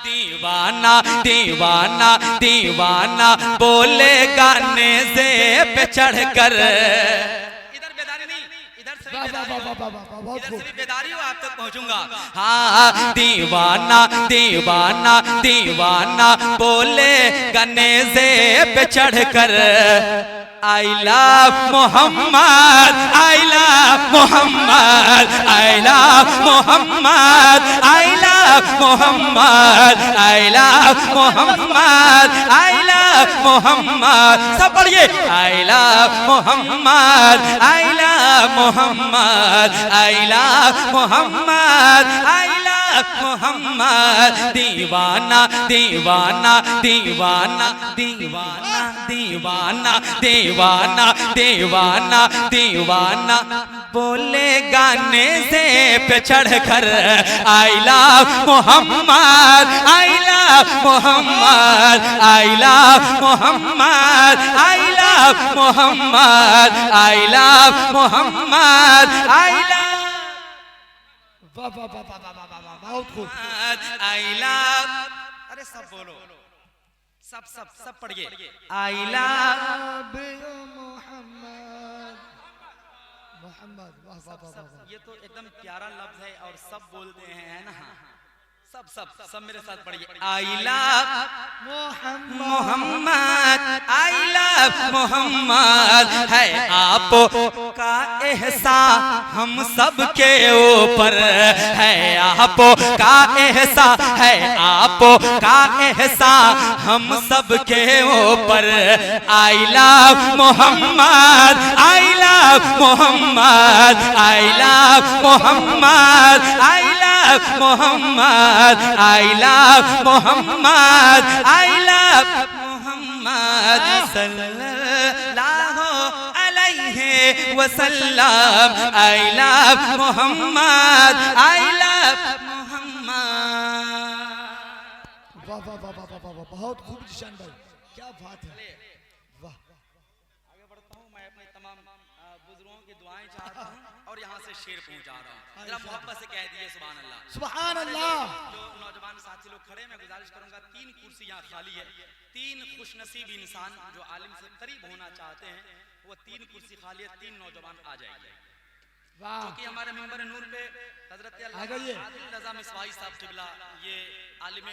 दीवाना दीवाना दीवाना बोले गाने से पे चढ़कर। इधर बेदारी नहीं, इधर से भी बेदारी हो, आप तक पहुंचूंगा। हाँ दीवाना दीवाना दीवाना बोले गाने से पे चढ़कर। I love Muhammad, I love Muhammad, I love Muhammad, I love Muhammad, I love Muhammad, I love Muhammad। सब पढ़िए। I love Muhammad, I love Muhammad, I love Muhammad, I love Muhammad। दीवाना दीवाना दीवाना दीवाना दीवाना दीवाना दीवाना दीवाना बोले गाने से पे चढ़कर। I love Muhammad, I love Muhammad, I love Muhammad, I love Muhammad, I love Muhammad, I love। वाह वाह वाह वाह वाह वाह वाह, बहुत खूब। I love, अरे सब बोलो, सब सब सब पढ़िए। I love Mohammad Mohammad. वाह वाह वाह वाह, ये तो एकदम प्यारा लफ्ज है और सब बोलते हैं, है ना? सब सब सब मेरे साथ पढ़िए। I love Mohammad, I love Mohammad. है आपका एहसान हम सब के ऊपर, है आपका एहसान, है आपका एहसान हम सब के ऊपर। I love Mohammad, I love Mohammad, I love Mohammad, I love Mohammad, I love Mohammad, I love Mohammad सल्लल्लाहु अलैहि वसल्लम। I love Mohammad, I love Mohammad. वाह वाह वाह वाह वाह, बहुत खूब जिशान भाई, क्या बात है। वाह, आगे बढ़ता हूँ। मैं अपने तमाम बुजुर्गों की दुआएं चाहता हूँ और यहाँ से शेर पहुँचा रहा हूँ। जरा मोहब्बत से कह दिए सुभान अल्लाह। सुभान अल्लाह। जो नौजवान साथी लोग खड़े, मैं गुजारिश करूंगा 3 कुर्सी यहाँ खाली है। 3 खुशनसीब इंसान जो आलिम से करीब होना चाहते हैं, वो 3 कुर्सी खाली है, 3 नौजवान आ जाएंगे। वाह, क्योंकि हमारे मेंबर नूर पे हजरत आदिल रजा मिसवाई साहब किबला, ये आलिम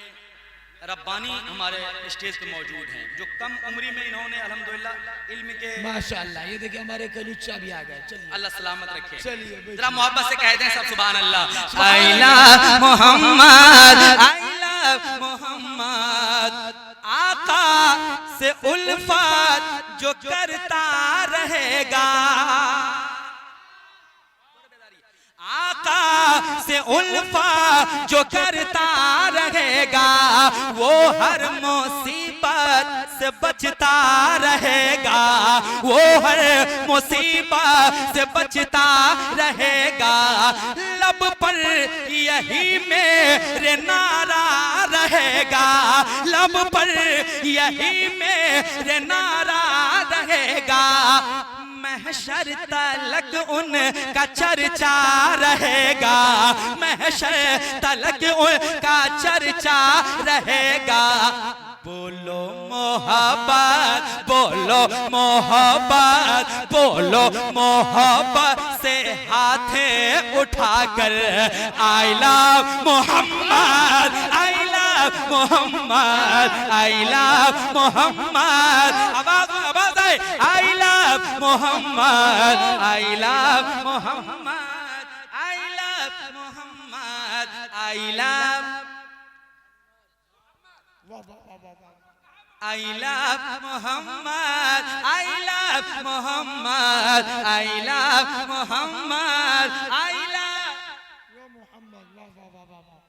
रब्बानी हमारे स्टेज पे मौजूद हैं, जो कम उम्री में इन्होंने अल्हम्दुलिल्लाह इल्म के माशाअल्लाह। ये देखिए हमारे कलुच्चा भी आ गए। चलिए, अल्लाह सलामत रखे। चलिए जरा मोहब्बत से कह दें सब सुभान अल्लाह। I love Mohammad, I love Mohammad. आका से उल्फत जो करता रहेगा, आका से उल्फत जो करता रहेगा, वो हर मुसीबत से बचता रहेगा, वो हर मुसीबत से बचता रहेगा। लब पर यही मेरे नारा रहेगा, लब पर यही मेरे नारा रहेगा। महशर तलक उनका चर्चा रहेगा, महशर तलक उनका चर्चा रहेगा। बोलो मोहब्बत, बोलो मोहब्बत, बोलो मोहब्बत से हाथें उठाकर। I love Mohammad, I love Mohammad, I love Mohammad. आवाज आवाज है। I love Mohammad, I love Mohammad, I love Mohammad, I love I love Mohammad, I love Mohammad, I love Mohammad, I love Mohammad. वाह वाह वाह वाह वाह,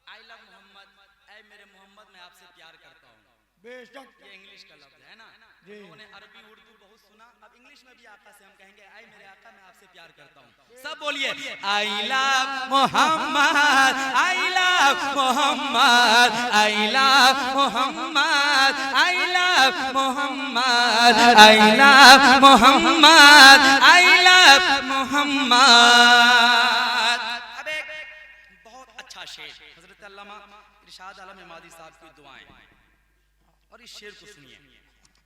I love मोहम्मद। ऐ मेरे मोहम्मद, मैं आपसे प्यार करता हूँ। बेशक। ये इंग्लिश का लफ्ज है ना, जी। उन्होंने अरबी उर्दू बहुत सुना, अब इंग्लिश में भी आका से हम कहेंगे ऐ मेरे आका, मैं आपसे प्यार करता हूँ। सब बोलिए I love Mohammad, I love Mohammad, I love Mohammad, I love Mohammad, I love Mohammad, I love Mohammad. अब एक बहुत अच्छा शेर हजरत अल्लामा इरशाद आलम इमादी साहब की दुआएं और इस शेर को सुनिए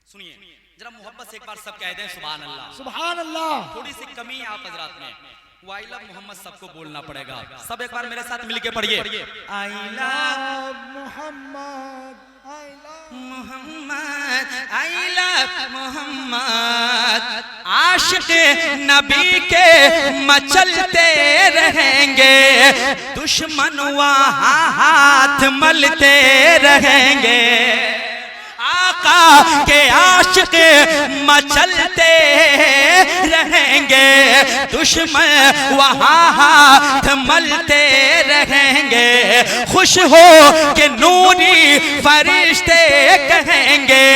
सुनिए जरा मोहब्बत से एक बार सब कह दें सुभान अल्लाह। सुभान अल्लाह। थोड़ी सी कमी है आप हजरात में, आई लव मोहम्मद सबको बोलना पड़ेगा। सब एक बार मेरे साथ मिलके पढ़िए, I love Muhammad, Muhammad, I love Muhammad. आशिक नबी के मचलते रहेंगे, दुश्मन वहाँ हाथ मलते रहेंगे। आका के आशिक मचलते रहेंगे, दुश्मन वहाँ हाथ मलते रहेंगे। खुश हो के नूरी फरिश्ते कहेंगे,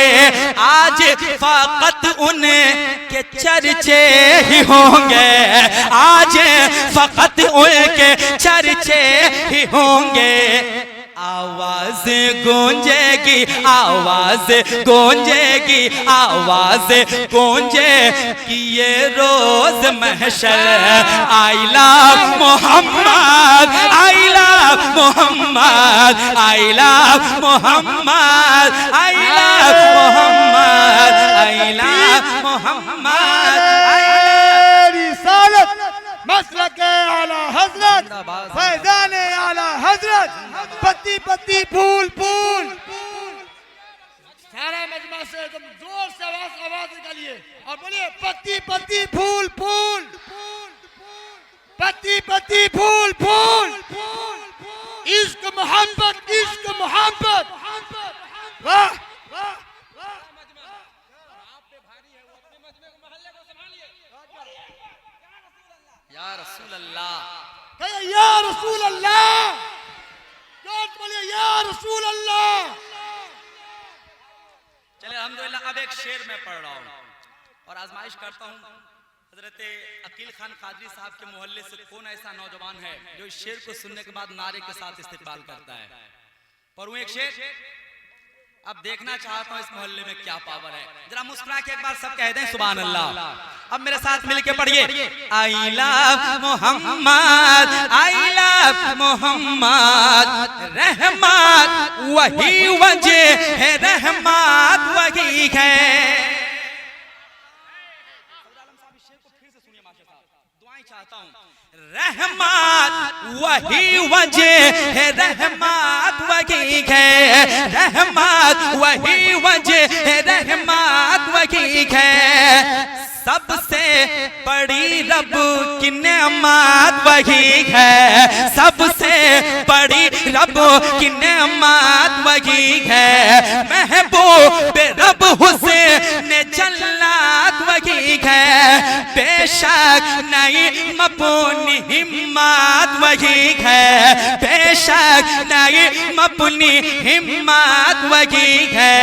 आज फकत उनके चर्चे ही होंगे, आज फकत उनके चर्चे ही होंगे। आवाज गूंजेगी, आवाज गूंजेगी, आवाज गूंजे कि ये रोज महशर। I love Mohammad, I love Mohammad, I love Mohammad, I love Mohammad, I love Muhammad. रिसालत मसलक आला हजरत, फैजान आला हजरत, पत्ती पत्ती फूल फूल। सारा मजमा से एकदम जोर से आवाज निकालिए और बोलिए पत्ती पत्ती फूल फूल, पत्ती पत्ती फूल फूल। इश्क मोहब्बत, इश्क मोहब्बत। वाह या रसूल अल्लाह, या रसूल अल्लाह, बोलिए या रसूल अल्लाह। चलिए अल्हम्दुलिल्लाह, अब एक शेर मैं पढ़ रहा हूँ और आजमाइश करता हूँ हजरत अकील खान कादरी साहब के मोहल्ले से कौन ऐसा नौजवान है जो इस शेर को सुनने के बाद नारे के साथ इस्तेमाल करता है। पढ़ूं एक शेर, अब देखना चाहता हूँ इस मोहल्ले में क्या पावर है। जरा मुस्कुरा के एक बार सब कह दें सुभान अल्लाह। अब मेरे साथ मिलके पढ़िए, I love Mohammad, I love Mohammad. रहमत वही वजह है, रहमत वही है। रहमत वही वजह है, रहमत वही है। रहमत वही वजह है, रहमत वही है। सबसे बड़ी रब की नेमत वही है, सबसे बड़ी रब की नेमत वही है। महबूब रब हुसैन जन्नत वही है। बेशक नहीं अपनी हिम्मत वही है, बेशक नहीं अपनी हिम्मत वही है।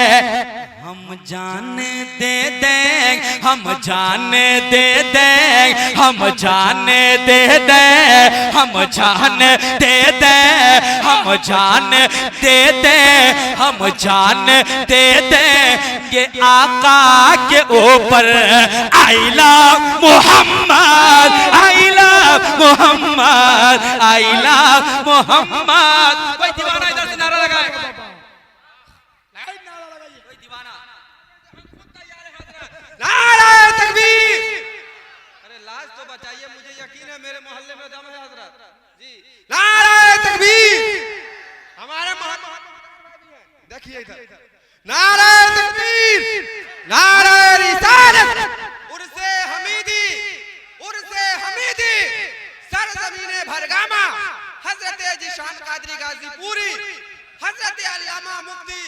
हम जान दे दें, हम जान दे दें, हम जान दे दें, हम जान दे दें, हम जान दे दें, हम जान दे दें ये आका के ऊपर। I love Mohammad, I love Mohammad, I love Mohammad. कोई दीवाना इधर से नारा लगाए, नारे तकबीर। अरे लाज तो बचाइए, मुझे यकीन है मेरे मोहल्ले में दम है हजरत जी। नारे तकबीर। हमारे देखिए इधर, नारे तकबीर, नारे रिसालत, उर्से हमीदी, उर्से हमीदी। सरजमीने भरगामा हजरत जिशान कादरी गाजीपुरी, हजरत अल्लामा मुफ्ती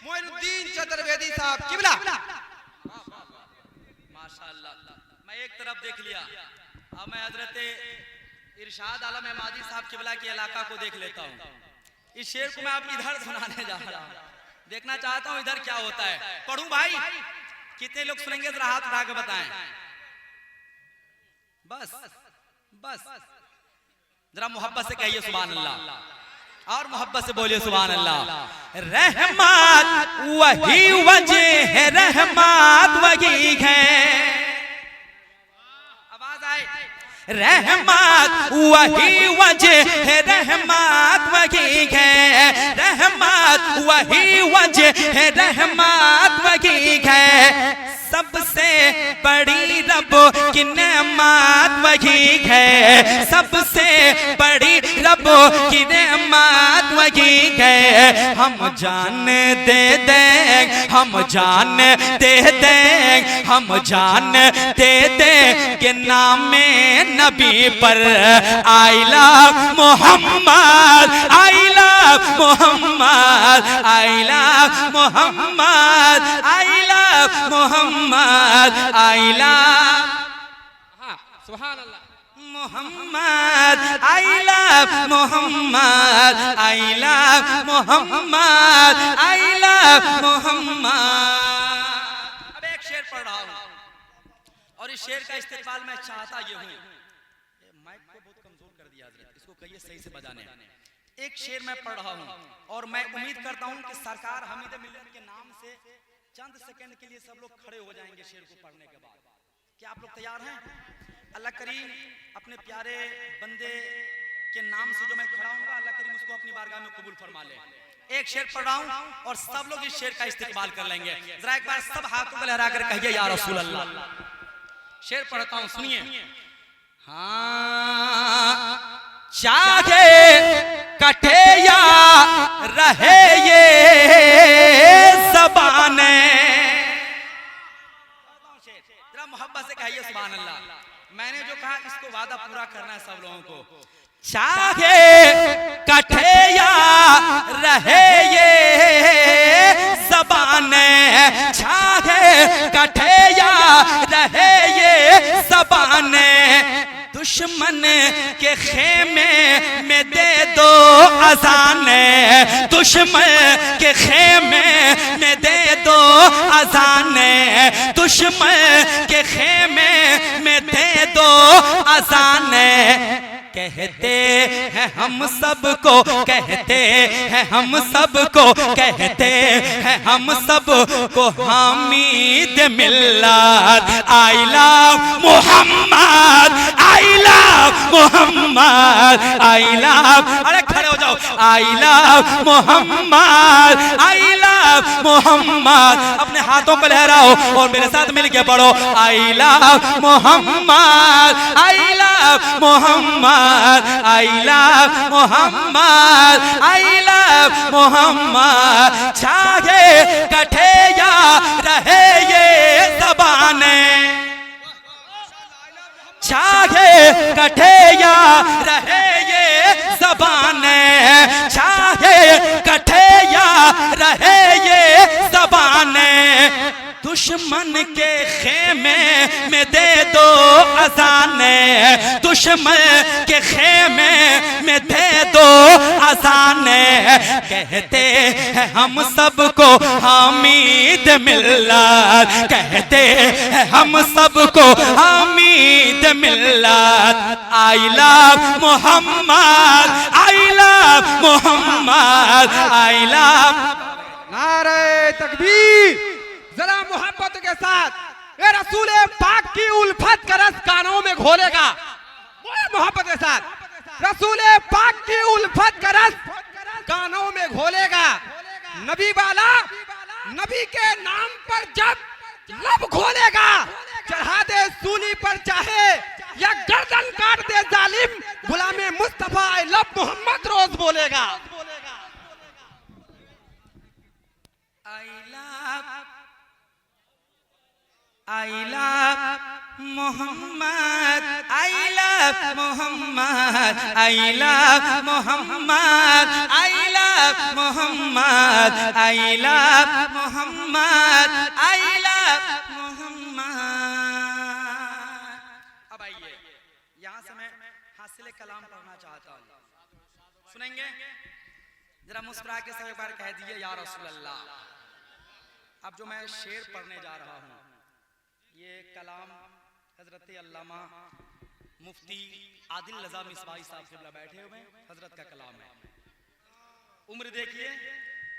मोइनुद्दीन चतुर्वेदी साहब किबला। माशाअल्लाह, मैं एक तरफ देख लिया, अब मैं हजरत इरशाद आलम इमादी साहब किबला के इलाका को देख लेता हूँ। इस शेर को मैं अब इधर सुनाने जा रहा हूँ, देखना चाहता हूँ इधर क्या होता है। पढ़ूं भाई, कितने लोग सुनेंगे जरा हाथ उठा के बताएं। बस बस जरा मोहब्बत से कहिए सुभान अल्लाह, और मोहब्बत से बोलिए सुभान अल्लाह। रहमत वही वजह है, रहमत वही है। आवाज आए, रहमत वही वजह है, रहमत वही है, रहमत वही वजह है, रहमत वही है। सबसे बड़ी रब की नेमत वही है, सबसे बड़ी रब की नेमत वही है। हम जान दे दें, हम जान दे दें, हम जान दे दें कि नाम नबी पर। I love Mohammad, I love Mohammad, I love Mohammad, I love Mohammad, I love सुभान अल्लाह Muhammad, I love Mohammad, I love Mohammad, I love Muhammad. अब एक शेर पढ़ रहा हूं और इस शेर का इस्तेमाल मैं चाहता ये हूं। माइक को बहुत कमजोर कर दिया हजरत, इसको कहिए सही से बजाने। एक शेर मैं पढ़ रहा हूं और मैं उम्मीद करता हूं कि सरकार हमीद मिल्लत के नाम से चंद सेकंड के लिए सब लोग खड़े हो जाएंगे शेर को पढ़ने के बाद। क्या आप लोग तैयार हैं? अल्लाह करीम अपने प्यारे बंदे के नाम से जो मैं खड़ा हूंगा, अल्लाह करीम उसको अपनी बारगाह में कबूल फरमा ले। एक शेर पढ़ रहा हूं और सब लोग इस शेर का इस्तेमाल कर लेंगे। जरा एक बार सब हाथों को लहरा कर कहिए या रसूल अल्लाह। शेर पढ़ता हूं, सुनिए। हाँ, चाहे कटे या रहे ये ज़बाने, जरा मोहब्बत से कहिए सुभान अल्लाह। मैंने जो कहा इसको वादा पूरा करना है सब लोगों को। चाहे कटे या रहे ये ज़बाने, चाहे कटे या रहे ये ज़बाने, दुश्मन के खेमे में दे दो अज़ाने, दुश्मन के खेमे में दे दो अज़ाने, दुश्मन के खेमे में दे दो अज़ाने। कहते हैं हम सबको, कहते हैं हम सबको, कहते हैं हम सबको हामिद मिल्लत। I love Mohammad, I love Mohammad, I love, अरे खड़े हो जाओ। I love Mohammad, I love Mohammad. अपने हाथों को लहराओ और मेरे साथ मिलके पढ़ो। I love Mohammad, I love Mohammad, I love Mohammad, I love Mohammad. चाहे कटे या रहे ये ज़बाने, चाहे कटे या रहे ये ज़बाने, चाहे कटे या रहे ये ज़बाने, दुश्मन के खेमे में दे दो अज़ाने, दुश्मन के खेमे में दे दो अज़ाने। कहते हैं हम सबको हामिद मिल्लत, कहते हैं हम सबको हामिद मिल्लत। I love Mohammad, I love Mohammad, I love. नारे तकबीर। जरा मोहब्बत के साथ ये रसूल पाक की उल्फत का रस कानों में घोलेगा। बोले मोहब्बत के साथ, रसूल पाक की उल्फत का रस कानों में घोलेगा। नबी वाला नबी के नाम पर जब लब खोलेगा, चढ़ा दे सूली पर चाहे या गर्दन काट दे जालिम, गुलामे मुस्तफा आई लव मोहम्मद रोज बोलेगा। I love Muhammad, I love Muhammad, I love Muhammad, I love Muhammad, I love Muhammad, I love Muhammad। अब आइए, यहाँ से मैं हासिल कलाम पढ़ना चाहता हूँ, सुनेंगे? जरा मुस्कुरा के सब एक बार कह दीजिए या रसूल अल्लाह। अब जो मैं शेर पढ़ने जा रहा हूँ, ये कलाम हजरत अल्लामा मुफ्ती आदिल रज़ा मिसबाही साहब क़िबला बैठे हुए हजरत का कलाम है। उम्र देखिए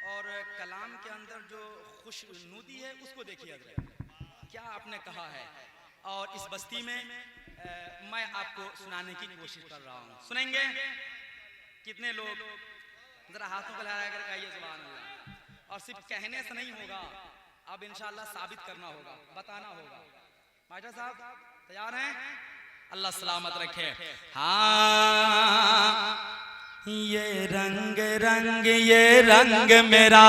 और कलाम के अंदर जो खुशनुदी है उसको देखिए हजरत, क्या आपने कहा है। और इस बस्ती में मैं आपको सुनाने की कोशिश कर रहा हूँ, सुनेंगे? कितने लोग जरा हाथों को लहरा कर कहिए सुभान अल्लाह। और सिर्फ कहने से नहीं होगा, अब इंशाअल्लाह साबित करना होगा, बताना होगा। मास्टर साहब तैयार हैं? अल्लाह सलामत रखे। हाँ, ये रंग रंग मेरा